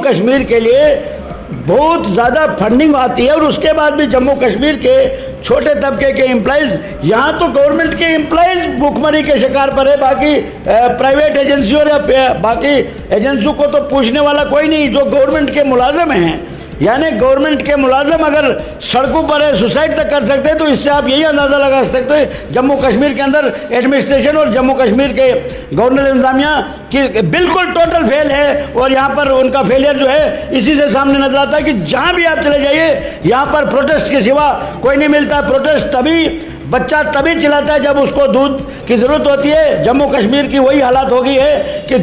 कश्मीर के लिए बहुत ज़्यादा फंडिंग आती है और उसके बाद भी जम्मू कश्मीर के छोटे तबके के एम्प्लॉइज़, यहाँ तो गवर्नमेंट के एम्प्लॉइज़ भुखमरी के शिकार पर है, बाकी प्राइवेट एजेंसियों या बाकी एजेंसियों को तो पूछने वाला कोई नहीं। जो गवर्नमेंट के मुलाजिम हैं, यानी गवर्नमेंट के मुलाजिम अगर सड़कों पर है, सुसाइड तक कर सकते हैं, तो इससे आप यही अंदाज़ा लगा सकते हैं जम्मू कश्मीर के अंदर एडमिनिस्ट्रेशन और जम्मू कश्मीर के गवर्नर इंतजामिया की बिल्कुल टोटल फेल है। और यहाँ पर उनका फेलियर जो है इसी से सामने नजर आता है कि जहाँ भी आप चले जाइए यहाँ पर प्रोटेस्ट के सिवा कोई नहीं मिलता। प्रोटेस्ट तभी, बच्चा तभी चिल्लाता है जब उसको दूध की ज़रूरत होती है। जम्मू कश्मीर की वही हालत हो गई है कि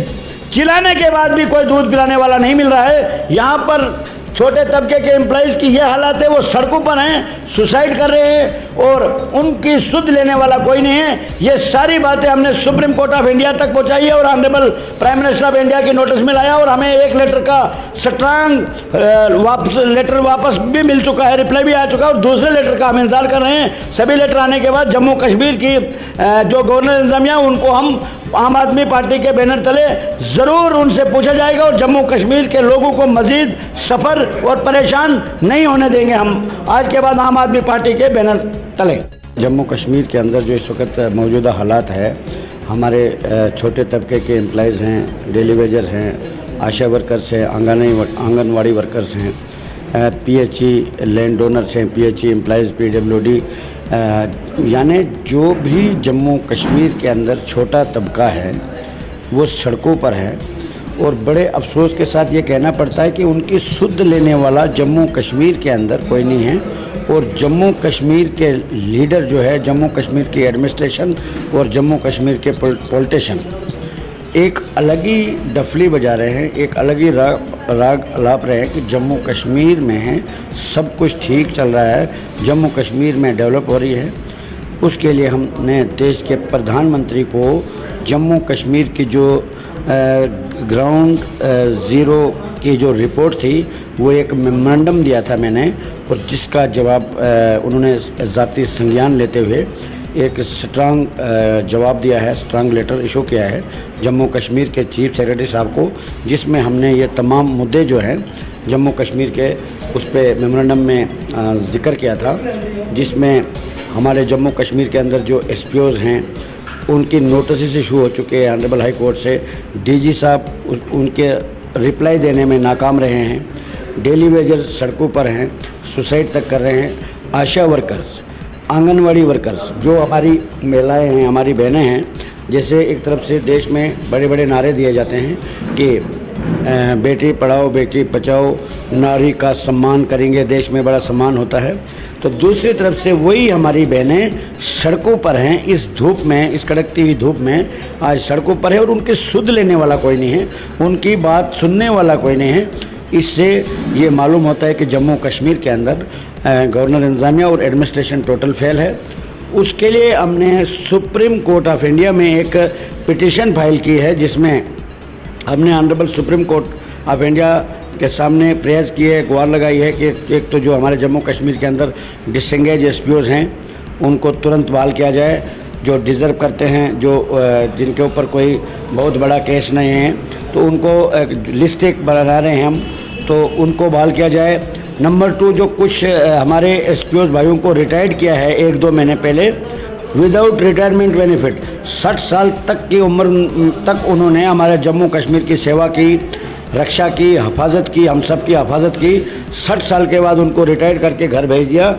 चिल्लाने के बाद भी कोई दूध पिलाने वाला नहीं मिल रहा है। यहाँ पर छोटे तबके के एम्प्लॉइज़ की ये हालत है, वो सड़कों पर हैं, सुसाइड कर रहे हैं और उनकी सुध लेने वाला कोई नहीं है। ये सारी बातें हमने सुप्रीम कोर्ट ऑफ इंडिया तक पहुंचाई है और honourable prime minister of India की नोटिस में लाया और हमें एक लेटर का स्ट्रांग लेटर वापस भी मिल चुका है, रिप्लाई भी आ चुका है और दूसरे लेटर का हम इंतजार कर रहे हैं। सभी लेटर आने के बाद जम्मू कश्मीर की जो गवर्नर इंतजामिया उनको हम आम आदमी पार्टी के बैनर तले ज़रूर उनसे पूछा जाएगा और जम्मू कश्मीर के लोगों को मज़ीद सफ़र और परेशान नहीं होने देंगे हम आज के बाद आम आदमी पार्टी के बैनर तले। जम्मू कश्मीर के अंदर जो इस वक्त मौजूदा हालात है, हमारे छोटे तबके के एम्प्लॉइज़ हैं, डेली वेजर्स हैं, आशा वर्कर्स हैं, आंगनवाड़ी वर्कर्स हैं, PHE लैंड डोनर्स हैं, PHE एम्प्लॉइज़, PWD, यानी जो भी जम्मू कश्मीर के अंदर छोटा तबका है वो सड़कों पर है। और बड़े अफसोस के साथ ये कहना पड़ता है कि उनकी सुध लेने वाला जम्मू कश्मीर के अंदर कोई नहीं है। और जम्मू कश्मीर के लीडर जो है, जम्मू कश्मीर की एडमिनिस्ट्रेशन और जम्मू कश्मीर के पॉलिटिशियन एक अलग ही डफली बजा रहे हैं, एक अलग ही राग अलाप रहे हैं कि जम्मू कश्मीर में सब कुछ ठीक चल रहा है, जम्मू कश्मीर में डेवलप हो रही है। उसके लिए हमने देश के प्रधानमंत्री को जम्मू कश्मीर की जो ग्राउंड ज़ीरो की जो रिपोर्ट थी वो एक मेमोरेंडम दिया था मैंने, और जिसका जवाब उन्होंने ज़ाती संज्ञान लेते हुए एक स्ट्रांग जवाब दिया है, स्ट्रांग लेटर इशू किया है जम्मू कश्मीर के चीफ सेक्रेटरी साहब को, जिसमें हमने ये तमाम मुद्दे जो हैं जम्मू कश्मीर के उस पर मेमोरेंडम में ज़िक्र किया था, जिसमें हमारे जम्मू कश्मीर के अंदर जो SPOs हैं उनकी नोटिस इशू हो चुके हैं ऑनरेबल हाई कोर्ट से। DG साहब उनके रिप्लाई देने में नाकाम रहे हैं। डेली वेजर्स सड़कों पर हैं, सुसाइड तक कर रहे हैं। आशा वर्कर्स, आंगनवाड़ी वर्कर्स जो हमारी महिलाएं हैं, हमारी बहनें हैं, जैसे एक तरफ से देश में बड़े बड़े नारे दिए जाते हैं कि बेटी पढ़ाओ बेटी बचाओ, नारी का सम्मान करेंगे, देश में बड़ा सम्मान होता है, तो दूसरी तरफ से वही हमारी बहनें सड़कों पर हैं इस धूप में, इस कड़कती हुई धूप में आज सड़कों पर है और उनकी सुध लेने वाला कोई नहीं है, उनकी बात सुनने वाला कोई नहीं है। इससे ये मालूम होता है कि जम्मू कश्मीर के अंदर गवर्नर इंतजामिया और एडमिनिस्ट्रेशन टोटल फेल है। उसके लिए हमने सुप्रीम कोर्ट ऑफ इंडिया में एक पिटीशन फाइल की है, जिसमें हमने honourable supreme court of India के सामने प्रयास किए, गुहार लगाई है कि एक तो जो हमारे जम्मू कश्मीर के अंदर डिसएंगेज SPOs हैं उनको तुरंत बहाल किया जाए, जो डिज़र्व करते हैं, जो जिनके ऊपर कोई बहुत बड़ा केस नहीं है, तो उनको लिस्ट एक बना रहे हैं हम, तो उनको बहाल किया जाए। नंबर 2, जो कुछ हमारे SPOs भाइयों को रिटायर्ड किया है 1-2 महीने पहले विदाउट रिटायरमेंट बेनिफिट, 60 साल तक की उम्र तक उन्होंने हमारे जम्मू कश्मीर की सेवा की, रक्षा की, हिफाजत की, हम सब की हिफाजत की। 60 साल के बाद उनको रिटायर करके घर भेज दिया।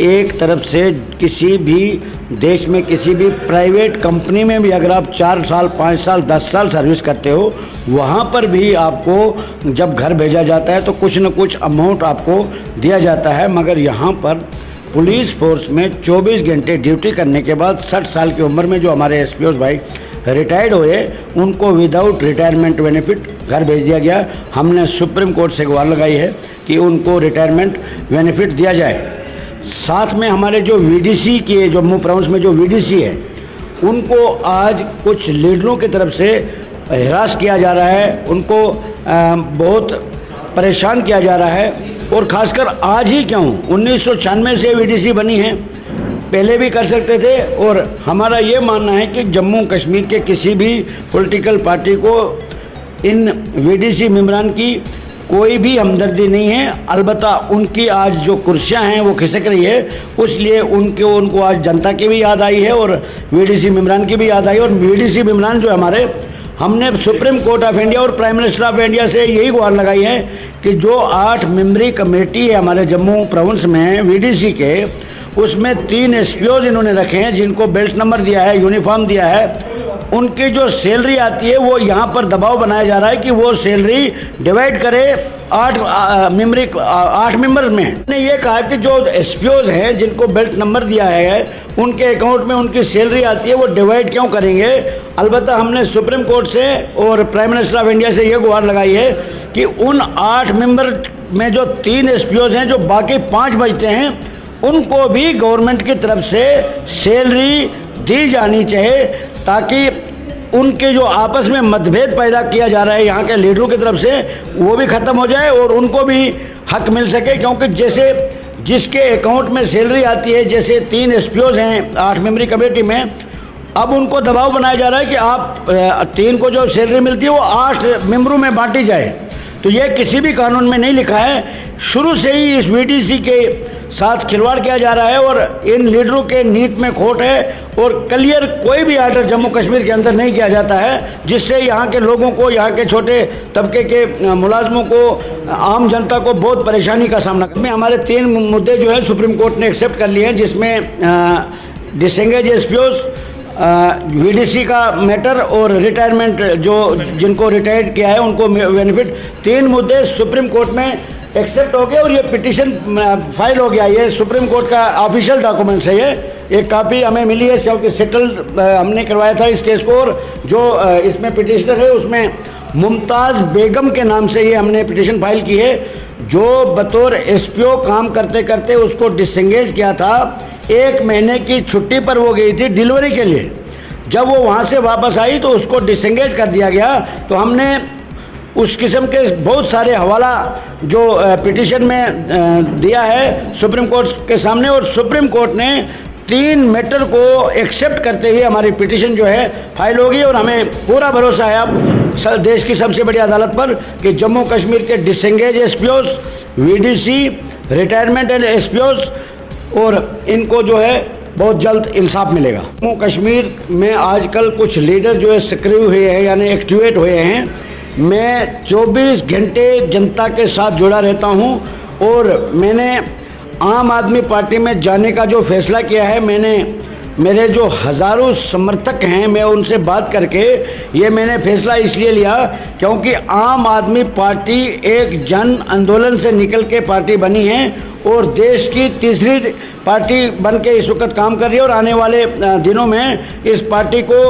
एक तरफ से किसी भी देश में किसी भी प्राइवेट कंपनी में भी अगर आप 4 साल 5 साल 10 साल सर्विस करते हो, वहाँ पर भी आपको जब घर भेजा जाता है तो कुछ न कुछ अमाउंट आपको दिया जाता है। मगर यहाँ पर पुलिस फोर्स में 24 घंटे ड्यूटी करने के बाद 60 साल की उम्र में जो हमारे SPOs भाई रिटायर्ड हुए, उनको विदाउट रिटायरमेंट बेनिफिट घर भेज दिया गया। हमने सुप्रीम कोर्ट से गुहार लगाई है कि उनको रिटायरमेंट बेनिफिट दिया जाए। साथ में हमारे जो VDC के जम्मू प्रोविंस में जो VDC है, उनको आज कुछ लीडरों की तरफ से हिरास किया जा रहा है, उनको बहुत परेशान किया जा रहा है। और ख़ासकर आज ही क्यों, 1996 से VDC बनी है, पहले भी कर सकते थे। और हमारा ये मानना है कि जम्मू कश्मीर के किसी भी पॉलिटिकल पार्टी को इन VDC मेंबरान की कोई भी हमदर्दी नहीं है। अलबत्ता उनकी आज जो कुर्सियां हैं वो खिसक रही है, इसलिए उनको आज जनता की भी याद आई है और वीडीसी मेंबरान की भी याद आई। और वीडीसी मेंबरान जो हमारे, हमने सुप्रीम कोर्ट ऑफ इंडिया और प्राइम मिनिस्टर ऑफ इंडिया से यही गुहार लगाई है कि जो 8 मेंबरी कमेटी है हमारे जम्मू प्रोविंस में वीडीसी के, उसमें 3 एसपीओज इन्होंने रखे हैं जिनको बेल्ट नंबर दिया है, यूनिफॉर्म दिया है। उनकी जो सैलरी आती है वो यहाँ पर दबाव बनाया जा रहा है कि वो सैलरी डिवाइड करे 8 मेंबर में। ने ये कहा कि जो एसपीओज हैं जिनको बेल्ट नंबर दिया है उनके अकाउंट में उनकी सैलरी आती है, वो डिवाइड क्यों करेंगे। अलबत्ता हमने सुप्रीम कोर्ट से और प्राइम मिनिस्टर ऑफ इंडिया से ये गुहार लगाई है कि उन 8 मेंबर में जो 3 एसपीओज हैं, जो बाकी 5 बचते हैं, उनको भी गवर्नमेंट की तरफ से सैलरी दी जानी चाहिए, ताकि उनके जो आपस में मतभेद पैदा किया जा रहा है यहाँ के लीडरों की तरफ से, वो भी ख़त्म हो जाए और उनको भी हक मिल सके। क्योंकि जैसे जिसके अकाउंट में सैलरी आती है, जैसे 3 एसपीओज हैं 8 मेंबरी कमेटी में, अब उनको दबाव बनाया जा रहा है कि आप 3 को जो सैलरी मिलती है वो 8 मेंबरों में बांटी जाए। तो ये किसी भी कानून में नहीं लिखा है। शुरू से ही इस वीडीसी के साथ खिलवाड़ किया जा रहा है और इन लीडरों के नीत में खोट है और क्लियर कोई भी आर्डर जम्मू कश्मीर के अंदर नहीं किया जाता है, जिससे यहाँ के लोगों को, यहाँ के छोटे तबके के मुलाजमों को, आम जनता को बहुत परेशानी का सामना करना। हमारे 3 मुद्दे जो है सुप्रीम कोर्ट ने एक्सेप्ट कर लिए हैं, जिसमें डिसएंगेज एसपीओज, वीडीसी का मैटर और रिटायरमेंट, जो जिनको रिटायर्ड किया है उनको बेनिफिट, 3 मुद्दे सुप्रीम कोर्ट में एक्सेप्ट हो गया और ये पिटीशन फाइल हो गया। ये सुप्रीम कोर्ट का ऑफिशियल डॉक्यूमेंट्स है। ये एक कॉपी हमें मिली है, क्योंकि सेटल हमने करवाया था इस केस को, और जो इसमें पिटिशनर है उसमें मुमताज़ बेगम के नाम से ये हमने पिटीशन फाइल की है, जो बतौर एसपीओ काम करते करते उसको डिसएंगेज किया था। 1 महीने की छुट्टी पर वो गई थी डिलीवरी के लिए, जब वो वहाँ से वापस आई तो उसको डिसएंगेज कर दिया गया। तो हमने उस किस्म के बहुत सारे हवाला जो पिटीशन में दिया है सुप्रीम कोर्ट के सामने, और सुप्रीम कोर्ट ने 3 मैटर को एक्सेप्ट करते हुए हमारी पिटीशन जो है फाइल होगी। और हमें पूरा भरोसा है अब देश की सबसे बड़ी अदालत पर कि जम्मू कश्मीर के डिसएंगेज एसपीओज, वीडीसी, रिटायरमेंट एंड एसपीओज, और इनको जो है बहुत जल्द इंसाफ मिलेगा। जम्मू कश्मीर में आजकल कुछ लीडर जो है सक्रिय हुए हैं, यानी एक्टिवेट हुए हैं। मैं 24 घंटे जनता के साथ जुड़ा रहता हूं और मैंने आम आदमी पार्टी में जाने का जो फैसला किया है, मेरे जो हज़ारों समर्थक हैं, मैं उनसे बात करके ये मैंने फैसला इसलिए लिया क्योंकि आम आदमी पार्टी एक जन आंदोलन से निकल के पार्टी बनी है और देश की तीसरी पार्टी बन के इस वक्त काम कर रही है। और आने वाले दिनों में इस पार्टी को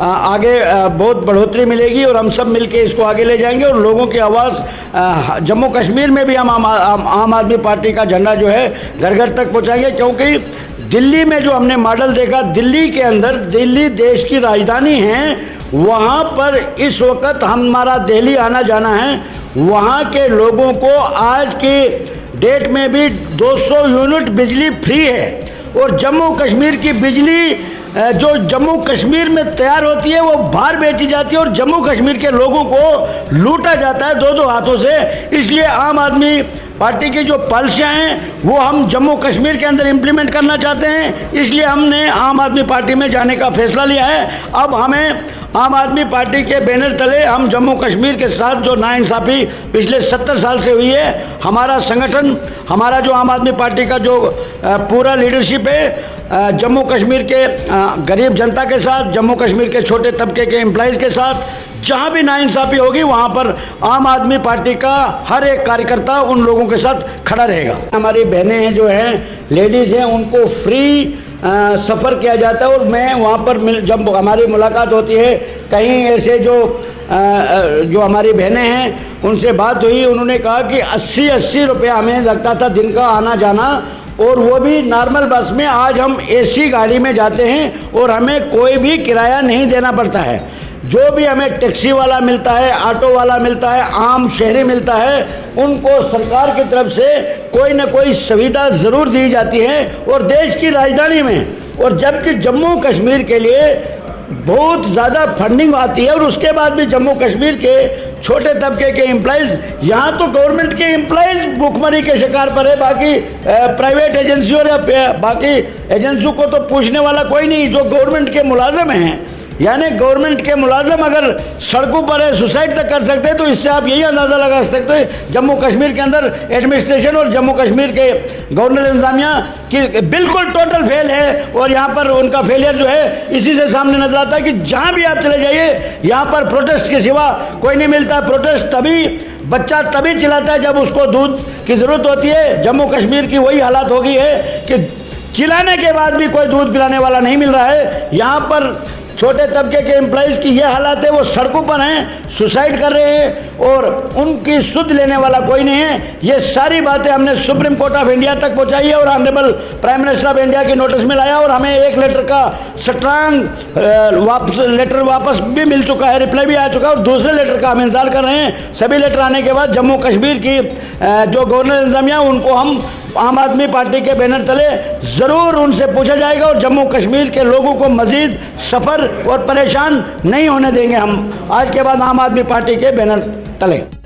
आगे बहुत बढ़ोतरी मिलेगी और हम सब मिलके इसको आगे ले जाएंगे और लोगों की आवाज़ जम्मू कश्मीर में भी हम आम आदमी पार्टी का झंडा जो है घर घर तक पहुंचाएंगे। क्योंकि दिल्ली में जो हमने मॉडल देखा, दिल्ली के अंदर, दिल्ली देश की राजधानी है, वहाँ पर इस वक्त हमारा दिल्ली आना जाना है। वहाँ के लोगों को आज की डेट में भी 200 यूनिट बिजली फ्री है और जम्मू कश्मीर की बिजली जो जम्मू कश्मीर में तैयार होती है वो बाहर बेची जाती है और जम्मू कश्मीर के लोगों को लूटा जाता है 2-2 हाथों से। इसलिए आम आदमी पार्टी की जो पॉलिसियाँ हैं वो हम जम्मू कश्मीर के अंदर इम्प्लीमेंट करना चाहते हैं, इसलिए हमने आम आदमी पार्टी में जाने का फैसला लिया है। अब हमें आम आदमी पार्टी के बैनर तले हम जम्मू कश्मीर के साथ जो नाइंसाफ़ी पिछले 70 साल से हुई है, हमारा संगठन, हमारा जो आम आदमी पार्टी का जो पूरा लीडरशिप है, जम्मू कश्मीर के गरीब जनता के साथ, जम्मू कश्मीर के छोटे तबके के एम्प्लॉइज़ के साथ, जहाँ भी नाइंसाफ़ी होगी वहाँ पर आम आदमी पार्टी का हर एक कार्यकर्ता उन लोगों के साथ खड़ा रहेगा। हमारी बहनें हैं जो हैं, लेडीज़ हैं, उनको फ्री सफ़र किया जाता है और मैं वहाँ पर जब हमारी मुलाकात होती है, कहीं ऐसे जो हमारी बहनें हैं उनसे बात हुई, उन्होंने कहा कि 80-80 रुपया हमें लगता था दिन का आना जाना, और वो भी नॉर्मल बस में। आज हम एसी गाड़ी में जाते हैं और हमें कोई भी किराया नहीं देना पड़ता है। जो भी हमें टैक्सी वाला मिलता है, ऑटो वाला मिलता है, आम शहरी मिलता है, उनको सरकार की तरफ से कोई न कोई सुविधा ज़रूर दी जाती है और देश की राजधानी में। और जबकि जम्मू कश्मीर के लिए बहुत ज़्यादा फंडिंग आती है और उसके बाद भी जम्मू कश्मीर के छोटे तबके के एम्प्लॉइज, यहाँ तो गवर्नमेंट के एम्प्लॉइज भूखमरी के शिकार पर है, बाकी प्राइवेट एजेंसियों या बाकी एजेंसियों को तो पूछने वाला कोई नहीं। जो गवर्नमेंट के मुलाजिम हैं, यानी गवर्नमेंट के मुलाजिम अगर सड़कों पर है, सुसाइड तक कर सकते हैं, तो इससे आप यही अंदाज़ा लगा सकते हैं जम्मू कश्मीर के अंदर एडमिनिस्ट्रेशन और जम्मू कश्मीर के गवर्नर इंतजामिया की बिल्कुल टोटल फेल है। और यहाँ पर उनका फेलियर जो है इसी से सामने नजर आता है कि जहाँ भी आप चले जाइए यहाँ पर प्रोटेस्ट के सिवा कोई नहीं मिलता। प्रोटेस्ट तभी, बच्चा तभी चिल्लाता है जब उसको दूध की ज़रूरत होती है। जम्मू कश्मीर की वही हालात हो गई है कि चिल्लाने के बाद भी कोई दूध पिलाने वाला नहीं मिल रहा है। यहाँ पर छोटे तबके के एम्प्लॉइज़ की ये हालत है, वो सड़कों पर हैं, सुसाइड कर रहे हैं और उनकी सुध लेने वाला कोई नहीं है। ये सारी बातें हमने सुप्रीम कोर्ट ऑफ इंडिया तक पहुंचाई है और honourable prime minister of India की नोटिस में लाया और हमें एक लेटर का स्ट्रांग लेटर वापस भी मिल चुका है, रिप्लाई भी आ चुका है और दूसरे लेटर का हम इंतजार कर रहे हैं। सभी लेटर आने के बाद जम्मू कश्मीर की जो गवर्नर इंतजामिया उनको हम आम आदमी पार्टी के बैनर तले ज़रूर उनसे पूछा जाएगा और जम्मू कश्मीर के लोगों को मज़ीद सफ़र और परेशान नहीं होने देंगे हम आज के बाद आम आदमी पार्टी के बैनर तले।